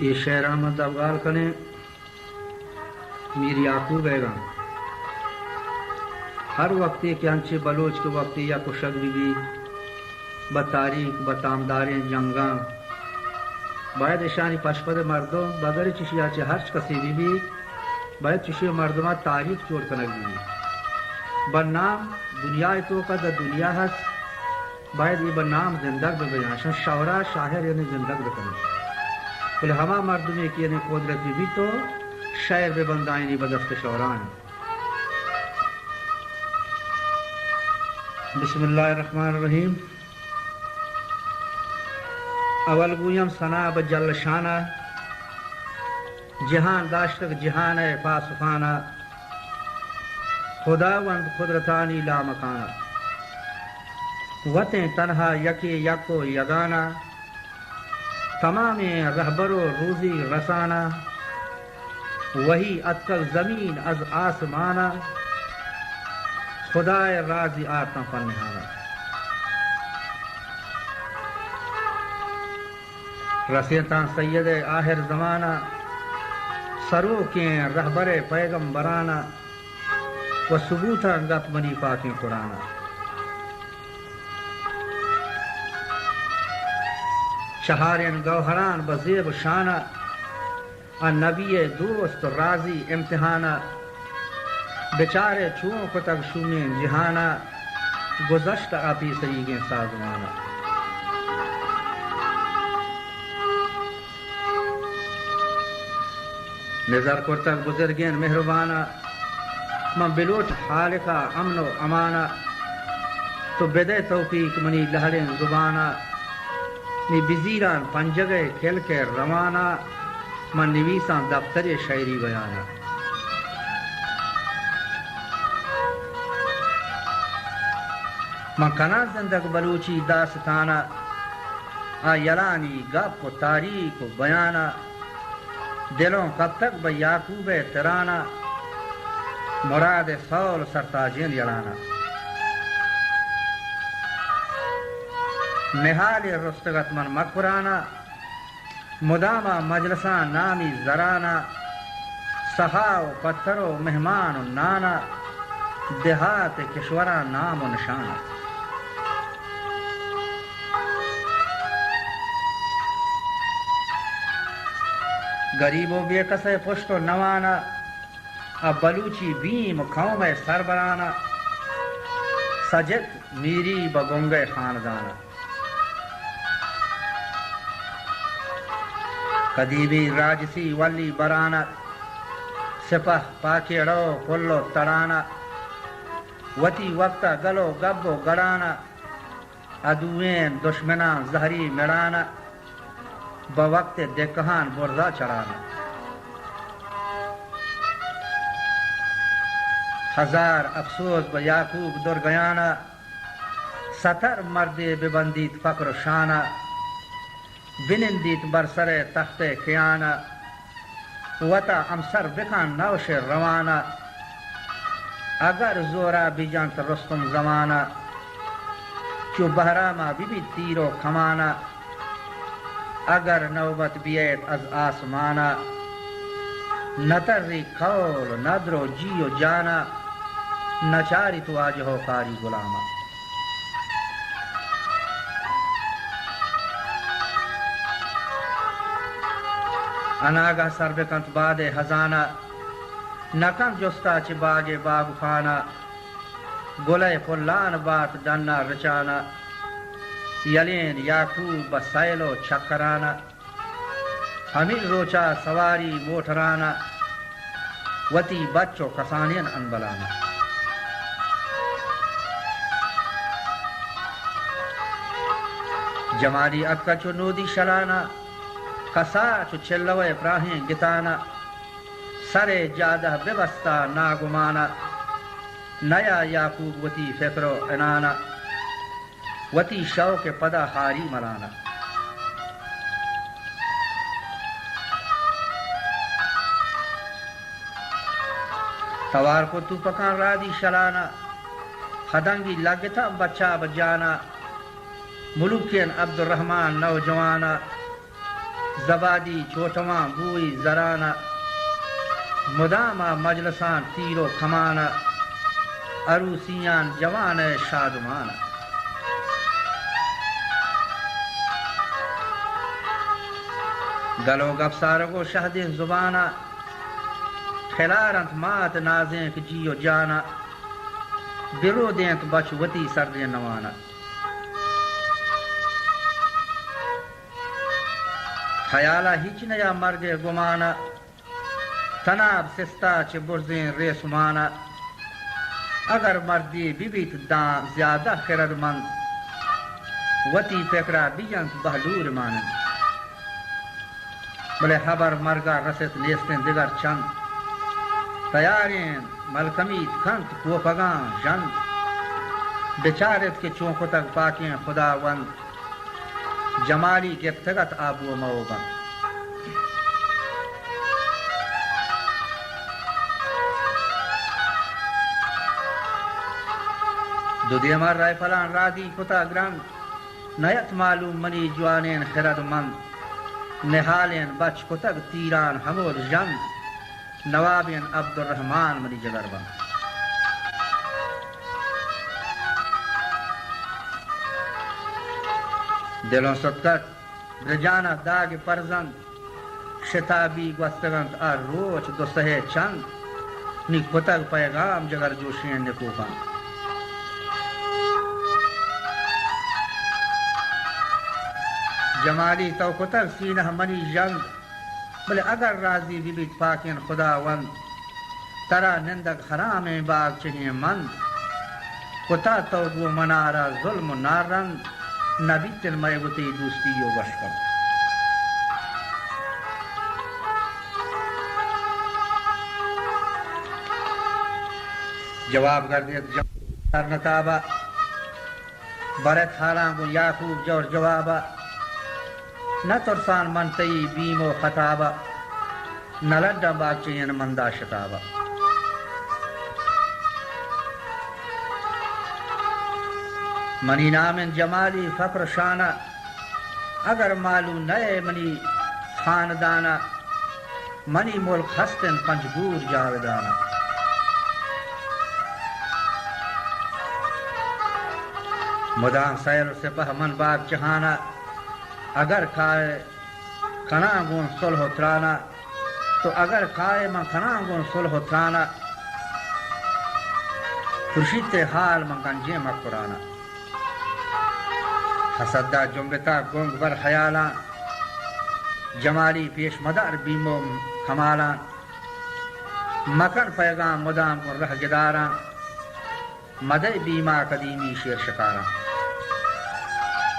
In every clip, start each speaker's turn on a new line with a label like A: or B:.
A: یہ شعر احمد افغال کنے میر یعقوب ایگا ہر وقت کہ انچے بلوچ کے وقت یا کشک بھی بتاریخ بتامداریں جنگاں باید اشانی پشپد مردم بگر چشی آچے ہرچ کسی بھی باید چشی مردمہ تاریخ چوڑ کنک بھی بنام دنیا تو کا دا دنیا ہست باید یہ بنام زندگ بے بیان شعرا شاہر یعنی زندگ بکنے بل ہما مردمی کی یعنی قدرت بھی تو شعر بے بندائنی بدست شعران. بسم اللہ الرحمن الرحیم. اول گویم ثنا بجل شانہ جہان داشتک جہان ہے پاسفانہ خداوند قدرتانی لا مکانہ وطیں تنہا یکی یکو یگانہ تمام رہبر و روزی رسانہ وہی اتکل زمین از آسمانہ خدای رازی آتاں پنہانہ رسیتاں سید آخر زمانہ سرو کے رہبر پیغمبرانہ و ثبوتاں گت منی پاکیں قرآنہ شہارین گوہران بزیب شانہ ان نبی دوست راضی امتحانہ بیچارے چون کو تک شومین جہانہ گزشت آپی سریگیں سازمانہ نظر کو تک بزرگین مہربانہ من بلوچ خالقہ امن و امانہ تو بدے توفیق منی لہرین زبانہ نی بزیران پنجگے کھل کے روانہ من نویساں دفتر شاعری بیانہ من کنا زندگ بلوچی داستانہ آ یلانی گپ و تاریخ و بیانہ دلوں کب تک بے یعقوب ترانہ مراد سول سرتاجین یلانہ نہال رستگت من مکرانہ مدامہ مجلساں نامی زرانہ سہاو پتھرو مہمان و نانا دیہات کشورہ نام و نشانہ غریب و بے کسے پشت و نوانہ اب بلوچی بیم قوم سربرانہ سجد میری بگنگے خاندانہ قدیبی راجسی ولی برانہ سپہ پاکیڑو کلو ترانہ وتی وقتہ گلو گبو گڑانہ ادوین دشمناں زہری مڑانہ بوقت دکہان برزا چڑھانا ہزار افسوس ب یعقوب در گیانہ ستر مرد ببندیت فقر شانہ بنندیت برسر تخت کیانہ وطا امسر بکان نوش روانہ اگر زورا بیجانت رستم زمانہ چو بہرامہ بی تیرو کمانہ اگر نوبت بیت از آسمانہ نتری قول ندرو جیو جانا نچاری تو آج ہو قاری غلامہ اناگہ سر بکنت باد خزانہ نکن جستا چ باغ باغ خانہ گلے فلان بات ڈنا رچانہ یلین یعقوب بسائل و چکرانہ ہمیں روچا سواری موٹرانہ وتی بچو کسانین انبلانہ جمالی اکا چو نودی شلانہ کسا چو چلو ابراہیم گتانہ سر جادہ ببستہ ناگمانہ نیا یعقوب وتی فکر و عنانہ وتی شوق پدا ہاری ملانہ توار کو تو پکان رادی شلانہ خدنگی لگتا بچہ بجانا ملوکین عبد الرحمن نوجوانہ زبادی چوٹواں بوئی زرانہ مدامہ مجلسان تیر و کمانہ عروسیان جوان شادمانہ گلو گفسارگو شہد زبانہ خلارنت مات نازیں جیو جانا دلو دینت بچ وتی سرد نوانا خیالہ ہچ نیا مرگ گمانا تناب سستا چھ برزیں ریسمانا اگر مردی بیت دان زیادہ خرد مند وتی فکرہ بیجنت بہلور مانند بلے خبر مرگا رست نیستن دیگر چند تیارین ملکمیت کھنت کوپگان جند بیچارت کے چونکو تک پاکیں خداوند جمالی گفتگت آبو موبند دو دیمار رائفلان رادی کتا گرنگ نیت معلوم منی جوانین خرد مند نحالین بچ کتگ تیران حمود جند نوابین عبدالرحمن منی جگر بند دلوں ستکت رجانہ داغ پرزند شتابی گوستگند آر روچ دو سہے چند نی کتگ پیغام جگر جوشین نکوبند جمالی تو کتر سینہ منی جنگ بلے اگر راضی بیت پاکین خداوند ترا نندگ حرام باغ چنی مند کتا تو گو منارا ظلم نارند نبیتن میگوتی دوستی و بشکم جواب گردید جواب نتابا برت حالان کو یعقوب جور جوابا نہ ترسان منتئی بیم و خطابہ نہ لڈا باچین مندا شتابہ منی نامن جمالی فقر شانہ اگر معلوم نئے منی خاندانہ منی ملک ہستن پنجگور جاودانہ مدام سیر سپہ من باغ چہانہ اگر کھائے کھنانگون صلح ترانا تو اگر کھائے من کھنانگون صلح ترانا خورشید حال من گنجے مکرانا حسدہ جنبتا گنگ بر خیالا جمالی پیش مدار بیمو کمالا مکن پیغام مدام کن رہ گدارا مدے بیما قدیمی شیر شکارا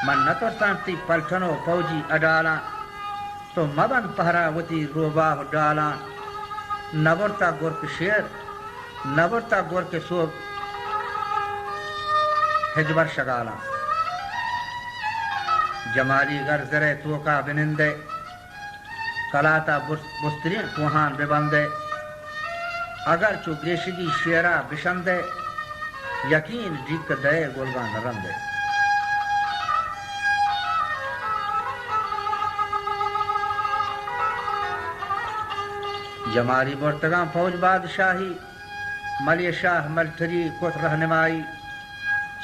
A: من نترسانتی پلٹنو فوجی اڈالا تو مبن پہرا وتی روباہ ڈالا نبرتا گرک شیر نبرتا گرک صوب ہجبر شگالا جمالی گر زرے توکا بنندے کلاتا بسترین کوہان ببندے اگر چو گریشگی شیرہ بشندے یقین ڈیک دے گلگان رندے جمالی برتگاں فوج بادشاہی ملی شاہ ملتری کت رہنمائی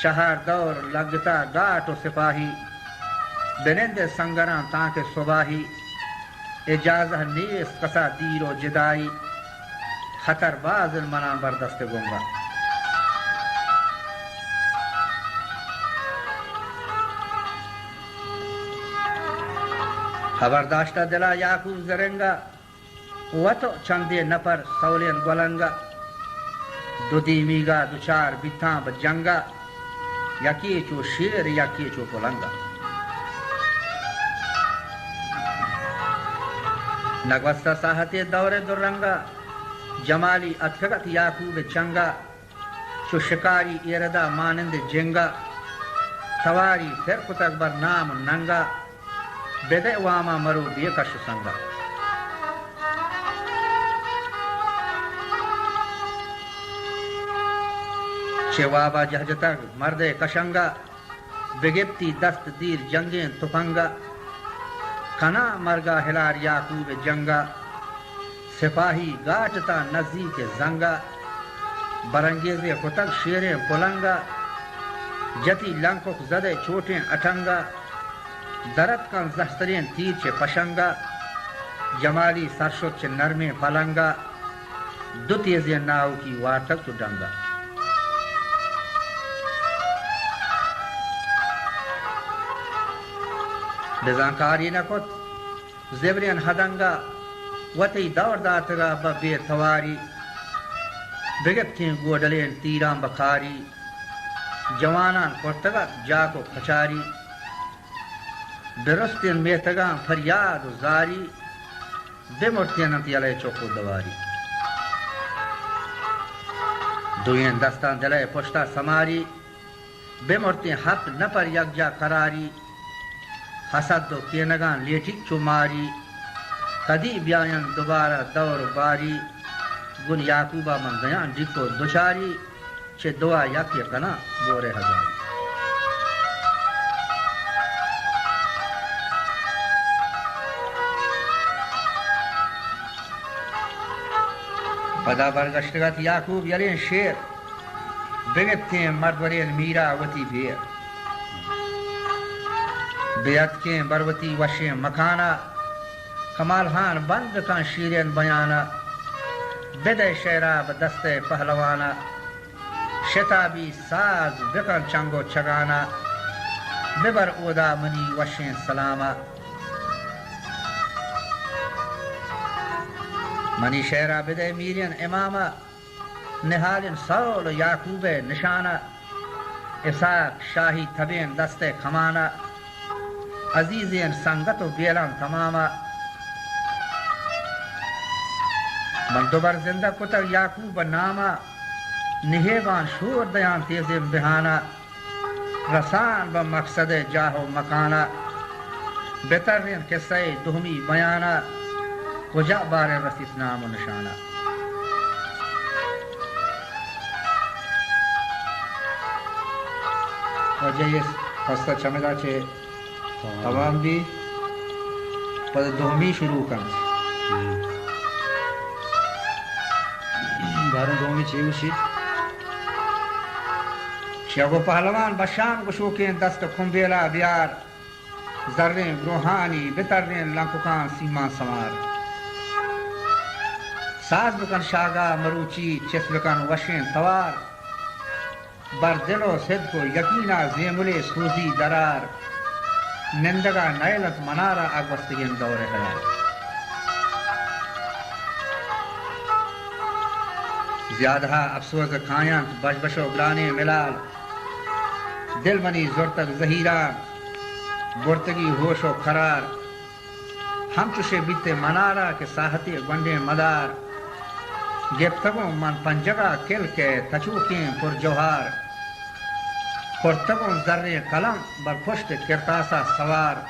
A: چہار دور لگتا گاٹ و سپاہی بنندے سنگران تاکہ صباہی اجازہ نیست قصہ دیر و جدائی خطر باز المنا بردست گنگا خبرداشتہ دلا یعقوب زرنگا وطو چندے نپر سولین گلنگا دو دیمیگا دو چار بیتاں بجنگا یکی چو شیر یکی چو پلنگا نگوستا ساحت دور درنگا جمالی اتفقت یعقوب چنگا چو شکاری ایردا مانند جنگا سواری فرقت اکبر نام ننگا بدے واما مرو بیکش سنگا چوابا جہجتگ مرد کشنگا بگپتی دست دیر جنگیں تفنگا کنا مرگا ہلار یعقوب جنگا سپاہی گاٹتا نزدیک زنگا برنگیز کتک شیریں پلنگا جتی لنکک زدے چوٹیں اٹھنگا درت کن زہسترین تیر چے پشنگا جمالی سرشت چے نرمیں پلنگا دو تیزیں ناو کی وارتک تو ڈنگا بزانکاری نکت زبرین حدنگا وتی دور داتگا ببیر تواری بگتیں گوڈلین تیران بکاری جوانان کرتگا جاکو کھچاری برستین میتگان فریاد و زاری بمرتین انتی علی چوکو دواری دوین دستان دلے پشتا سماری بمرتین حق نپر یک جا قراری حسد دو کینگان لیٹی چماری کدی بیاین دوبارہ دور باری گن یعقوبہ من بیان ڈکو دوچاری چھ دعا یکی کنا بورے ہزاری پدا برگشتگت یعقوب یلین شیر بگتیں مردورین میرا وتی بیر بیعت کے بروتی وشیں مکانا کمال خان بند کن شیرین بیانا بدے شیراب دست پہلوانا شتابی ساز بکن چنگو چگانا ببر اودا منی وشیں سلاما منی شیرہ بدے میرین اماما نہالن سول یعقوب نشانہ اسحاق شاہی تھبین دست کھمانا عزیزین سنگت و بیلان تماما من دوبر زندہ کتر یعقوب ناما نہیگان شور دیان تیزیم بہانا رسان بمقصد جاہ و مکانا بہترین قصہ دہمی بیانا کجا بارے رسیس نام و نشانہ وجہ یہ خستہ چمدہ چھے تمام بھی پر دہمی شروع کرن
B: بارن دومی چی وشید
A: شیگو پہلوان بشان گشوکین دست کھنبیلا بیار ذرین روحانی بترین لنکوکان سیمان سمار ساز بکن شاگا مروچی چس بکن وشین توار بر دل و صدق و یقینا زیمل سوزی درار نندگا نیلت منارا اگوستگین دور حیات زیادہ افسوس کھایاں بش بش و گلانے ملال دل منی زرتک زہیران برتگی ہوش و قرار ہم چوشے بیتے منارا کے ساہتی گنڈے مدار گفتگوں من پنجگا کل کے تچوکیں پر جوہار پرتگوں ذرے قلم بر پشت کرتاسا سوار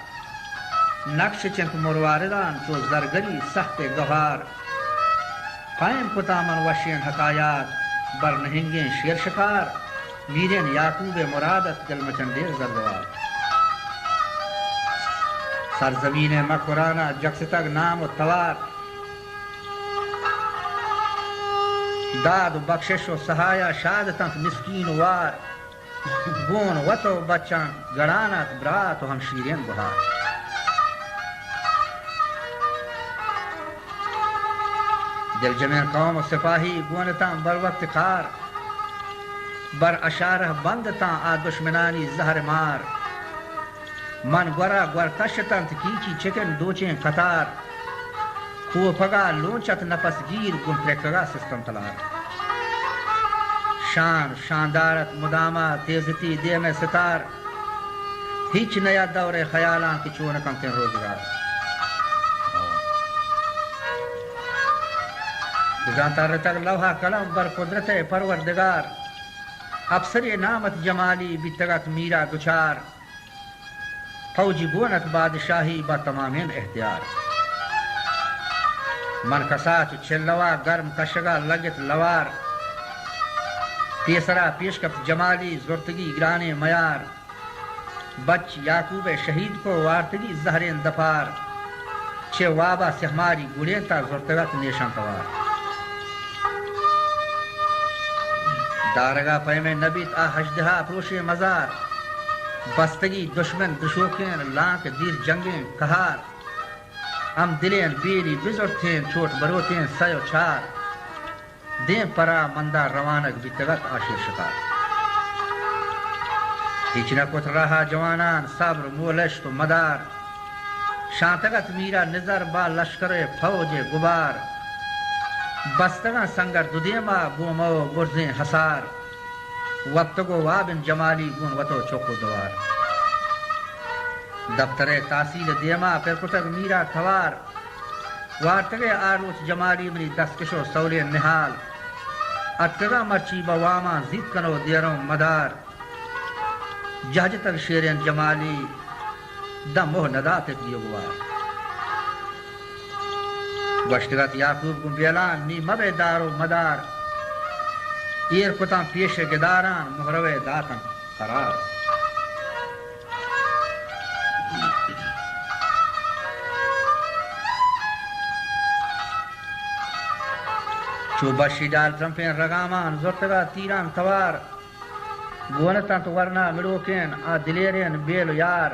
A: نقش چنک مرواردان چو زرگری سخت گوہار قائم کتا من وشین حکایات بر نہنگیں شیر شکار میرین یعقوب مرادت دل مچندیر زردوار سرزمین مکرانا جکستگ نام و توار داد و بخشش و سہایا شادتنت مسکین وار گون وطو بچان گڑانت برات و ہم شیرین بہار دل جمین قوم و سپاہی گونتاں بر وقت کار بر اشارہ بندتاں آ دشمنانی زہر مار من گورا گور کشتنت کیچی چکن دوچیں قطار خو پگا لونچت نفس گیر گم پرکگا سستم تلار شان شاندارت مدامہ تیزتی دے میں ستار ہیچ نیا دور خیالاں کی چونکم کے روزگار بزانتا رتگ لوحا قلم بر قدرت پروردگار افسر نامت جمالی بیتگت میرا دچار فوجی گونت بادشاہی با تمامین احتیار من کساچ چھلوا گرم کشگا لگت لوار تیسرا پیشکف جمالی زرتگی گرانے میار بچ یعقوب شہید کو وارتگی زہرین دفار چه وابا سهماری گولین تا زرتگت نیشان توار دارگا پیم نبیت آهجدها پروش مزار بستگی دشمن دشوکین لانک دیر جنگین کهار ام دلین بیری بزرتین چوٹ بروتین سیو چار دین پرا مندہ روانک بیتگت آشیر شکار هیچ نکت رہا جوانان صبر مولشت و مدار شانتگت میرا نظر با لشکر فوج گبار بستگا سنگر دودیما بومو گرزین حسار وقتگو وابن جمالی گون وطو چوکو دوار دفتر تحصیل دیما پرکتگ میرا توار وارتگے آروچ جمالی منی دستکشو سولی نحال اتگا مرچی بواما زید کنو دیروں مدار جہج تک شیرین جمالی دم موہ ندات دیوار گوشتگت یعقوب کن بیلان نی مبے دارو مدار ایر کتاں پیش گداران محروے داتن قرار چوبشی ڈال ترمپین رگامان زرتگا تیران توار گونتان تو ورنا ملوکین آ دلیرین بیل یار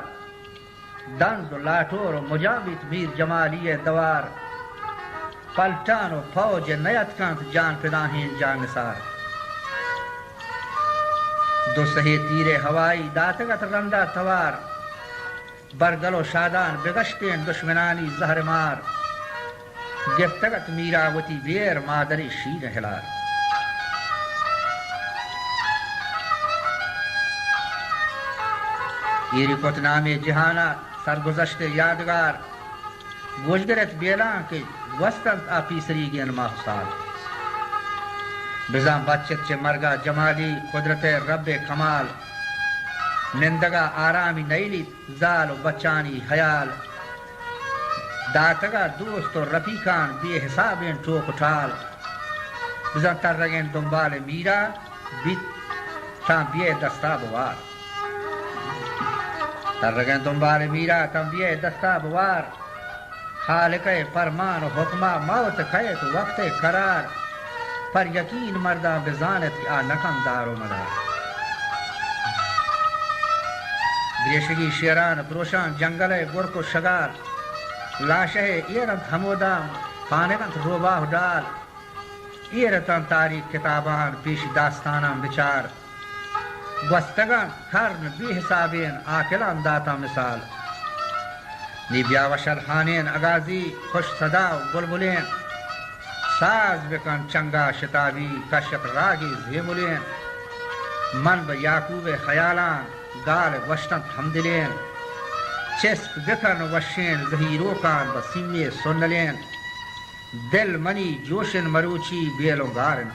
A: دند و لاتور و مجابیت میر جمالی دوار پلٹان و فوج نیت کانت جان پداہین جان نثار دو سہی تیر ہوائی داتگت رندہ توار برگل و شادان بگشتین دشمنانی زہر مار گفتگت میراوتی بیر مادری شیر ہلار ایری کت نام جہانا سرگزشت یادگار گوشگرت بیلان کے وستند آپی سری گین ماہ سال بزام بچت چے مرگا جمالی قدرت رب کمال نندگا آرامی نیلی زال و بچانی حیال داتگا دوست و رفیقان بے حسابین ٹوک ٹھال بزام تر رگین دنبال میرا بیت تاں بیے دستا بوار تر رگین دنبال میرا تاں بیے دستا بوار خالق فرمان و حکمہ موت خیت وقت قرار پر یقین مردہ بزانت آ نکم دار و مدار گریشگی شیران پروشان جنگل گرک و شگار لاشہ ایرنت حمودام پانگنت روباہ ڈال ایرتن تاریخ کتابان پیش داستانان بچار گوستگان کرن بی حسابین آکلان داتا مثال نی بیاوشل خانین اگازی خوش صدا و بلبلین ساز بکن چنگا شتابی کشت راگی زیملین من با یعقوب خیالان گال وشتن حمدلین چسپ بکن وشین زہیروکان با سیمی سنلین دل منی جوشن مروچی بیلو گارن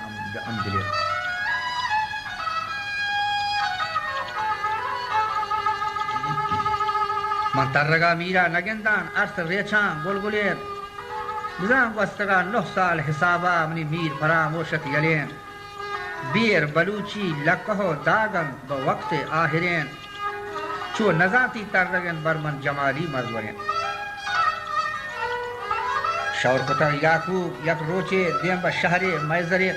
A: امدلین من ترگا میرا نگندان ارس ریچان گلگلین بزان گوستگا 9 سال حسابا منی میر فراموشت یلین بیر بلوچی لکہو داغن با وقت آہرین چو نزاتی ترگن برمن جمالی مزورین شور کتر یعقوب یک روچے دیم با شہر میزرین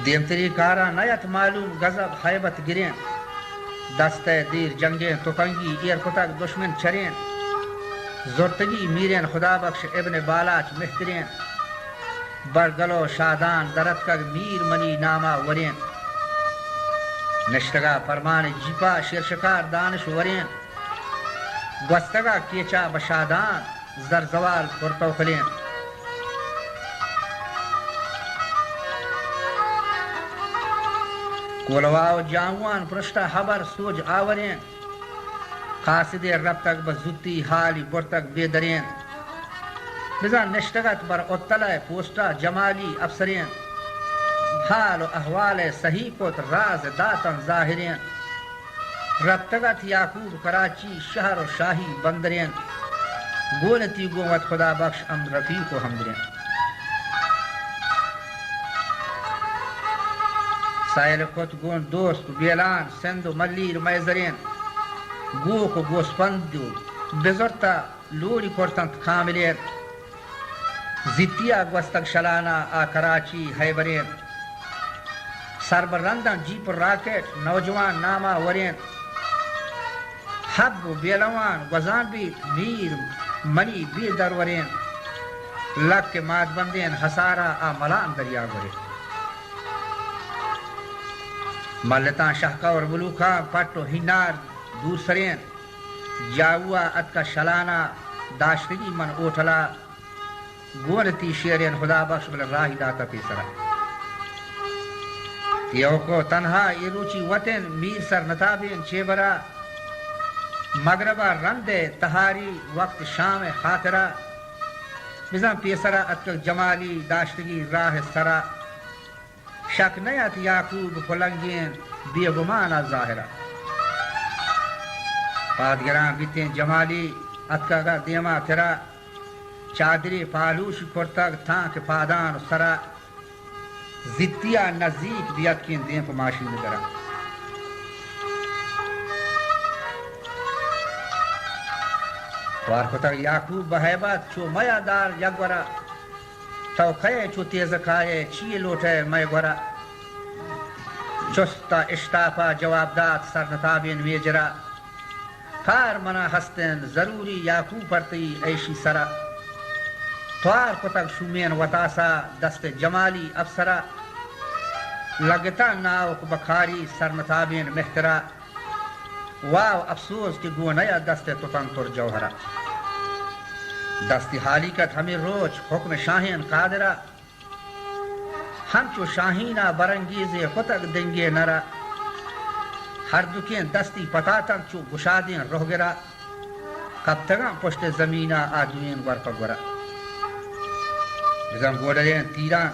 A: دیم تری کارا نیت معلوم غضب حیبت گرین دست دیر جنگیں تفنگی ایر کتک دشمن چرین زرتگی میرین خدا بخش ابن بالاچ مہترین برگلو شادان درت کگ میر منی ناما ورین نشتگا فرمان جیپا شیرشکار دانش ورین گوستگا کیچا بشادان زرزوال پرتوخلین کولواو جانوان پرشتا حبر سوج آورین قاصد رب تک بزدی حالی برتک بیدرین بزان نشتگت بر اطلع پوستا جمالی افسرین حال و احوال صحیح کت راز داتن ظاہرین ربتگت یعقوب کراچی شہر و شاہی بندرین گولتی گومت خدا بخش ام رفیق و حمدرین سائل کت گون دوست بیلان سند و ملیر میزرین گوک و گوسپند بزرتا لوری کورتنت کاملیر زتیا گوستگ شلانا آ کراچی ہیبرین سربرندن جیپ راکٹ نوجوان ناما ورین حب و بیلوان گزان بیت میر منی بی درورین لگ کے ماد بندین حسارا آ ملان دریا گرین ملتان شہکا اور بلوکا پٹو ہنار دوسرین جاوا ات کا شلانا داشتگی من اوٹھلا گونتی شیرین خدا بخش بل راہی داتا پیسرا تیو کو تنہا ایروچی وطن میر سر نتابین چیبرا مغربا رندے تہاری وقت شام خاطرہ بزن پیسرا ات جمالی داشتگی راہ سرا شک نیت یعقوب پلنگین بی گمانا ظاہرہ پادگران بیتیں جمالی اتکا گا دیما تیرا چادری پالوش کرتگ تانک پادان سرا زتیا نزدیک بیت کین دین پا ماشی نگرہ وارکتگ یعقوب بحیبت چو میا دار یگورا توقعے چو تیزکائے چیئے لوٹے میں گورا چستا اشتافا جواب داد سرنتابین ویجرا کار منا ہستن ضروری یعقوب پرتی ایشی سرا توار کتگ شومین وطاسا دست جمالی افسرا لگتا ناوک بخاری سرنتابین محترا واو افسوس کی گونیا دست تتن تر جوہرا دستی حالیکت ہمیں روچ حکم شاہین قادرہ ہمچو شاہینہ برنگیز خطق دنگے نرا ہر دکین دستی پتاتن چو گشادین روح گرا کب تگاں پشت زمینہ آدوین ورپا گرا بزن گوڑین تیران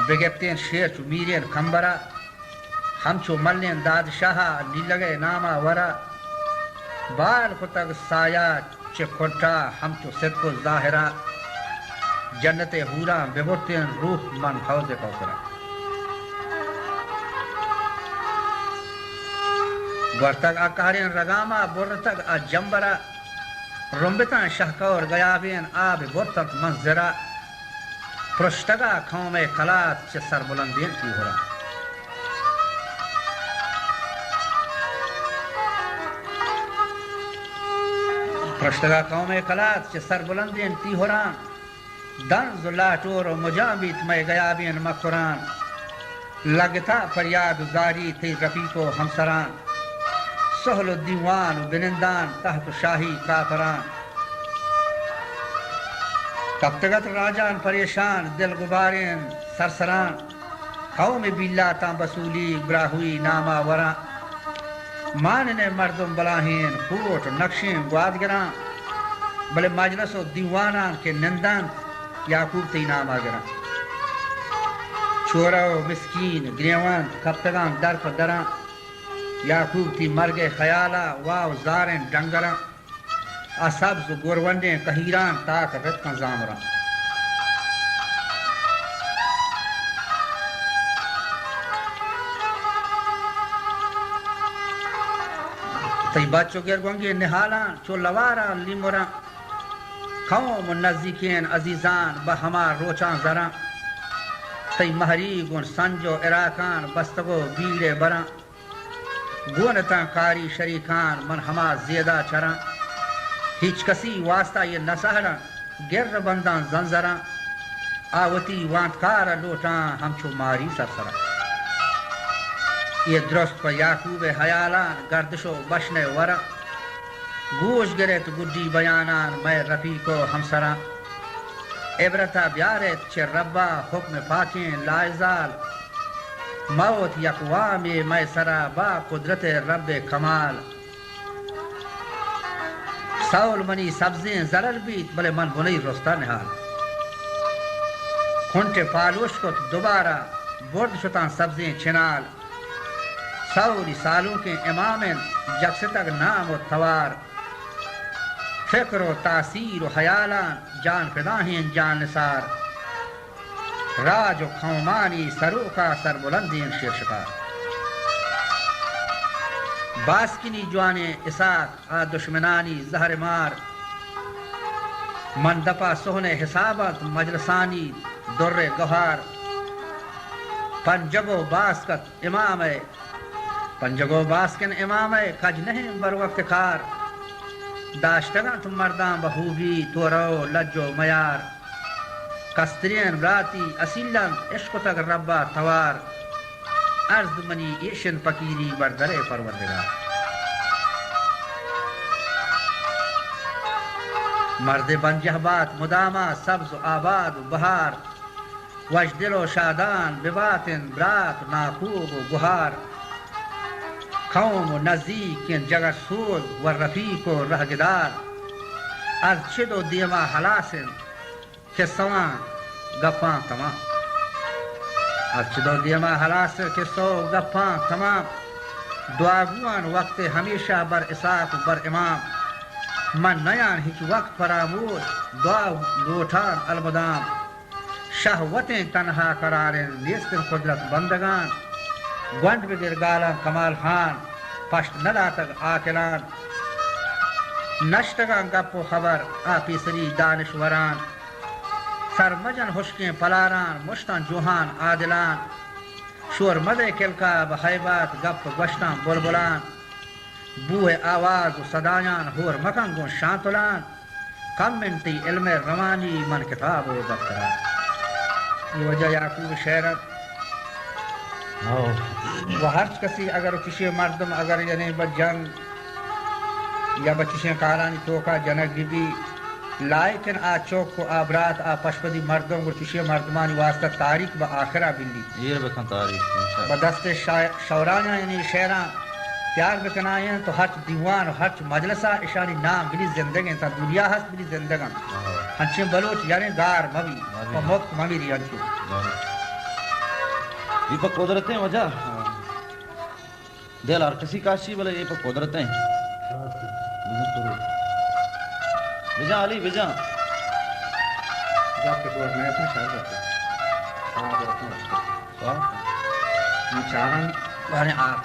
A: بگپتین شیر چو میرین کمبرا ہمچو ملین دادشاہا نیلگے ناما ورا بال خطق سایات چه کنٹا ہم تو صدق و ظاہرہ جنت حوران ببرتین روح من حوض کوثرہ گورتگ اکارین رگاما برتگ جمبرہ رمبتان شہکور گیابین آب برتت منظرہ پرشتگا قوم کلات چه سربلندین کی ہورا پرشتگا قوم کلات چه سربلندین تی ہوران دنز لاتور و مجابیت میں گیابین مکران لگتا فریاد زاری تی رفیق و ہمسران سہل و دیوان و بنندان تحت شاہی کافران کبتگت راجان پریشان دل غبارین سرسران قوم بیلاتا بسولی براہوی ناما وران ماننے مردم بلاہین کوٹ نقشین گوادگران بلے مجلس و دیوانان کے نندان یعقوب تی نام آگران چورا و مسکین گریوان کبتگان در پر دران یعقوب تی مرگ خیالا واو زارن ڈنگران اسبز و گوروندین کہیران تاک رتکن زامران تی بچو گرگونگی نحالان چو لواران لیموران قوم نزدیکین عزیزان بہما روچان زران تی مہریگون سنجو عراقان بستگو بیڑے بران گونتان کاری شریکان من ہما زیدہ چران ہیچ کسی واسطہ یہ نسہران گر بندان زنزران آوتی وانتکار لوٹان ہمچو ماری سرسران یہ درست پا یعقوب حیالان گردش و بشن ورا گوش گرت گڈی بیانان میں رفیق و ہمسران عبرتا بیارت چه ربا حکم پاکین لائزال موت یقوام میں سرا با قدرت رب کمال سول منی سبزین زرر بیت بلے من بنی رستا نحال کھنٹ پالوش کت دوبارہ برد شتان سبزین چنال سوری سالوں کے امام جگستگ نام و توار فکر و تاثیر و خیالان جان فداہین جان نثار راج و قومانی سرو کا سر بلندین شیر شکار باسکنی جوانے اساق آ دشمنانی زہر مار مندپا سہن حسابت مجلسانی در گوہار پنجگو باسکت امام پنجگو باسکن امام کج نہیں بر وقت کار داشتگاں تم مردان بہوبی تو رو لجو میار کسترین براتی اصیلن عشق تک ربا توار عرض منی ایشن پکیری بردر پروردگار مرد بنجہبات مدامہ سبز و آباد و بہار وجدل و شادان بباطن برات ناکوب و گہار قوم و نزدیک جگہ سوز و رفیق و رہگدار از چد و دیما حلاسن کہ سوان گپاں تمام از چد و دیما حلاسن کہ سو گپاں تمام دعاگوان وقت ہمیشہ بر اساق و بر امام من نیان ہچ وقت فراموش دعا لوٹان المدام شہوتیں تنہا قراریں نیستن قدرت بندگان گونڈ بگر گالان کمال خان پشت نداتگ آکلان نشتگان گپ و خبر آپی سری دانشوران سرمجن حشکیں پلاران مشتان جوہان عادلان شور مدے کلکا بحیبات گپ گوشتان بلبلان بوہ آواز و صدایان ہور مکن گون شانتلان کم منتی علم روانی من کتاب و دفتران یہ وجہ یعقوب شیرت و ہر کسی اگر کسی مردم اگر یعنی بجنگ یا بچشیں کارانی توکا جنگ بھی لائکن آ چوک کو آبرات آ پشپدی مردم کو کسی مردمانی واسطہ تاریخ با آخرہ بلی
B: یہ بکن تاریخ
A: بدست شورانیاں یعنی شیران پیار بکنائیں تو ہرچ دیوان و ہرچ مجلسہ اشانی نام بلی زندگیں تا دنیا ہست بلی زندگاں ہنچیں بلوچ یعنی گار موی و مفت موی ری ہنچو
B: یہ پا قدرتیں وجہ دل ہر کسی کاشی بلے یہ پا قدرتیں بجا علی بجا
A: جب تک میں اپنا شاہد رکھتا ہوں میں چاہاں آپ